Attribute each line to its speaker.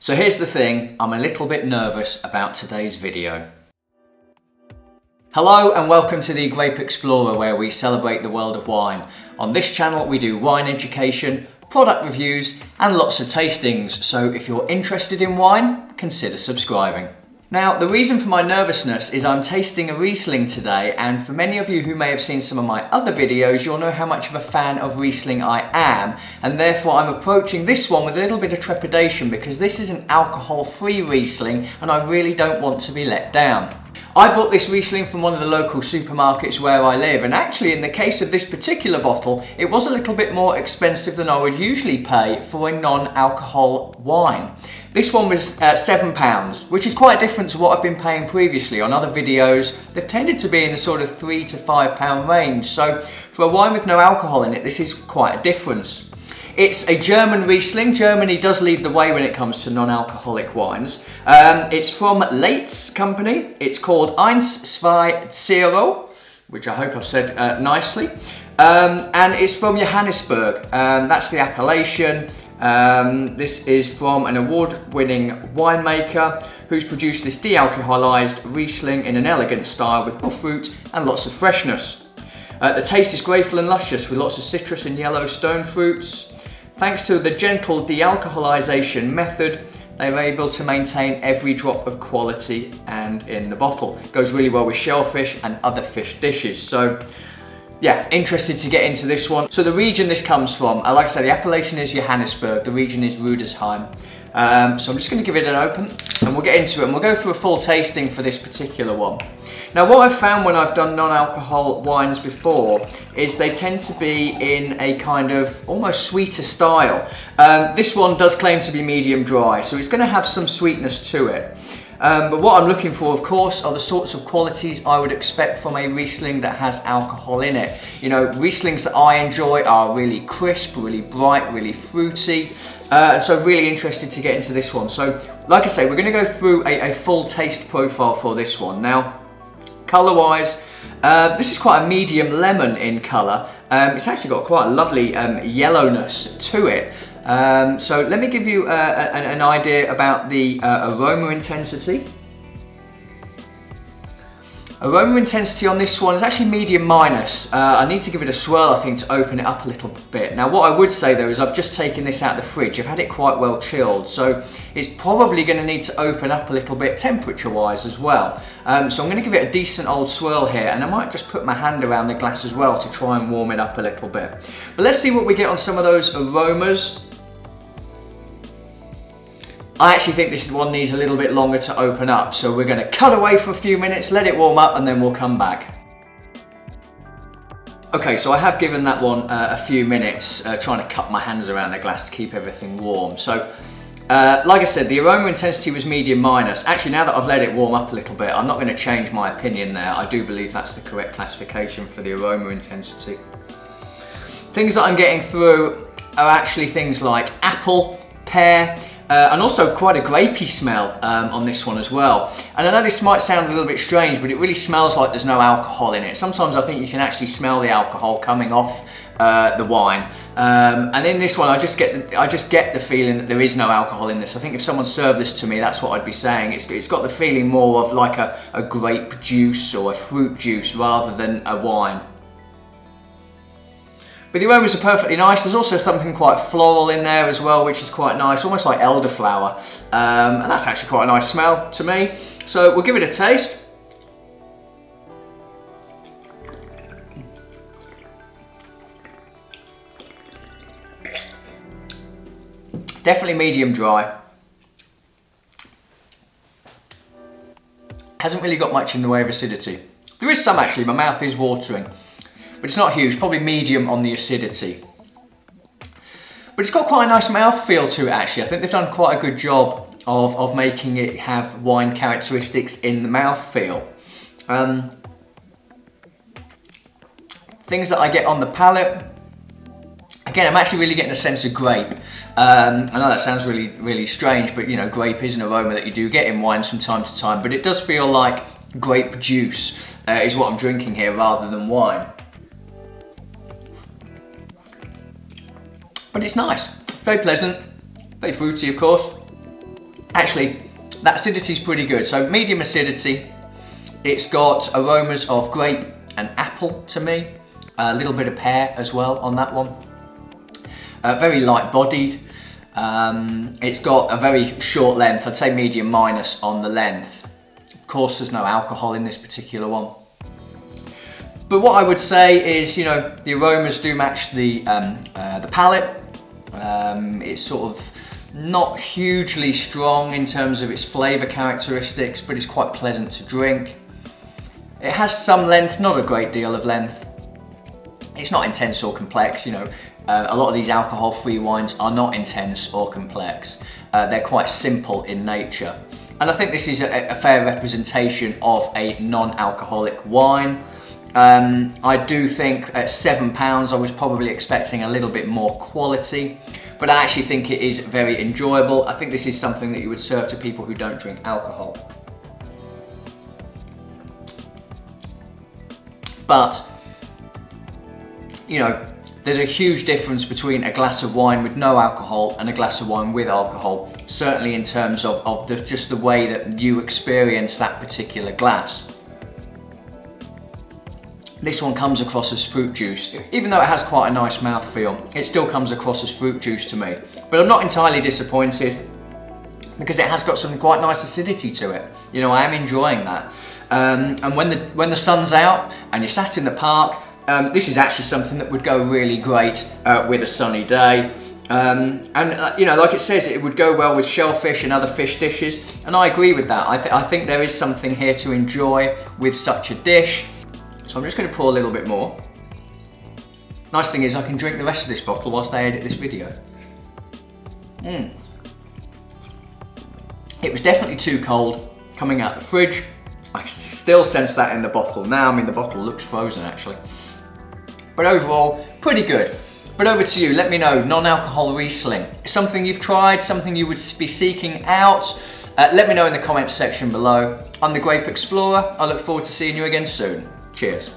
Speaker 1: So here's the thing, I'm a little bit nervous about today's video. Hello and welcome to the Grape Explorer, where we celebrate the world of wine. On this channel we do wine education, product reviews and lots of tastings, so if you're interested in wine, consider subscribing. Now, the reason for my nervousness is I'm tasting a Riesling today, and for many of you who may have seen some of my other videos, you'll know how much of a fan of Riesling I am, and therefore I'm approaching this one with a little bit of trepidation because this is an alcohol-free Riesling and I really don't want to be let down. I bought this Riesling from one of the local supermarkets where I live, and actually in the case of this particular bottle, it was a little bit more expensive than I would usually pay for a non-alcohol wine. This one was £7, which is quite different to what I've been paying previously on other videos. They've tended to be in the sort of £3 to £5 range, so for a wine with no alcohol in it, this is quite a difference. It's a German Riesling. Germany does lead the way when it comes to non-alcoholic wines. It's from Leitz company. It's called Eins Zwei Zero, which I hope I've said nicely. And it's from Johannesburg. That's the appellation. This is from an award-winning winemaker who's produced this de-alcoholized Riesling in an elegant style with full fruit and lots of freshness. The taste is grateful and luscious with lots of citrus and yellow stone fruits. Thanks to the gentle de-alcoholization method, they were able to maintain every drop of quality and in the bottle. It goes really well with shellfish and other fish dishes. So yeah, interested to get into this one. So the region this comes from, like I said, the appellation is Johannesburg, the region is Rüdesheim. So I'm just going to give it an open and we'll get into it and we'll go through a full tasting for this particular one. Now, what I've found when I've done non-alcohol wines before is they tend to be in a kind of almost sweeter style. This one does claim to be medium dry, so it's going to have some sweetness to it. But what I'm looking for, of course, are the sorts of qualities I would expect from a Riesling that has alcohol in it. You know, Rieslings that I enjoy are really crisp, really bright, really fruity. So really interested to get into this one. So, like I say, we're going to go through a full taste profile for this one. Now, colour-wise, this is quite a medium lemon in colour. It's actually got quite a lovely yellowness to it. So let me give you an idea about the aroma intensity. Aroma intensity on this one is actually medium minus. I need to give it a swirl, I think, to open it up a little bit. Now, what I would say though is I've just taken this out of the fridge. I've had it quite well chilled, so it's probably going to need to open up a little bit temperature-wise as well. So I'm going to give it a decent old swirl here, and I might just put my hand around the glass as well to try and warm it up a little bit. But let's see what we get on some of those aromas. I actually think this one needs a little bit longer to open up, so we're going to cut away for a few minutes, let it warm up, and then we'll come back. Okay, so I have given that one a few minutes, trying to cup my hands around the glass to keep everything warm. So, like I said, the aroma intensity was medium minus. Actually, now that I've let it warm up a little bit, I'm not going to change my opinion there. I do believe that's the correct classification for the aroma intensity. Things that I'm getting through are actually things like apple, pear, and also quite a grapey smell on this one as well. And I know this might sound a little bit strange, but it really smells like there's no alcohol in it. Sometimes I think you can actually smell the alcohol coming off the wine. And in this one, I just get the feeling that there is no alcohol in this. I think if someone served this to me, that's what I'd be saying. It's got the feeling more of like a grape juice or a fruit juice rather than a wine. But the aromas are perfectly nice. There's also something quite floral in there as well, which is quite nice, almost like elderflower. And that's actually quite a nice smell to me. So we'll give it a taste. Definitely medium dry. Hasn't really got much in the way of acidity. There is some actually, my mouth is watering. But it's not huge, probably medium on the acidity. But it's got quite a nice mouthfeel to it actually. I think they've done quite a good job of making it have wine characteristics in the mouthfeel. Things that I get on the palate, again, I'm actually really getting a sense of grape. I know that sounds really strange, but you know, grape is an aroma that you do get in wines from time to time, but it does feel like grape juice is what I'm drinking here rather than wine. But it's nice, very pleasant, very fruity of course. Actually, that acidity is pretty good. So medium acidity. It's got aromas of grape and apple to me. A little bit of pear as well on that one. Very light bodied. It's got a very short length, I'd say medium minus on the length. Of course, there's no alcohol in this particular one. But what I would say is, you know, the aromas do match the palate. It's sort of not hugely strong in terms of its flavour characteristics, but it's quite pleasant to drink. It has some length, not a great deal of length. It's not intense or complex, you know. A lot of these alcohol-free wines are not intense or complex. They're quite simple in nature. And I think this is a fair representation of a non-alcoholic wine. I do think at £7 I was probably expecting a little bit more quality, but I actually think it is very enjoyable. I think this is something that you would serve to people who don't drink alcohol. But, you know, there's a huge difference between a glass of wine with no alcohol and a glass of wine with alcohol, certainly in terms of just the way that you experience that particular glass. This one comes across as fruit juice. Even though it has quite a nice mouthfeel, it still comes across as fruit juice to me. But I'm not entirely disappointed because it has got some quite nice acidity to it. You know, I am enjoying that. And when the sun's out and you're sat in the park, this is actually something that would go really great with a sunny day. You know, like it says, it would go well with shellfish and other fish dishes. And I agree with that. I think there is something here to enjoy with such a dish. So I'm just going to pour a little bit more. Nice thing is I can drink the rest of this bottle whilst I edit this video. It was definitely too cold coming out the fridge. I still sense that in the bottle now. I mean, the bottle looks frozen actually. But overall, pretty good. But over to you, let me know, non-alcohol Riesling. Something you've tried, something you would be seeking out? Let me know in the comments section below. I'm the Grape Explorer. I look forward to seeing you again soon. Cheers.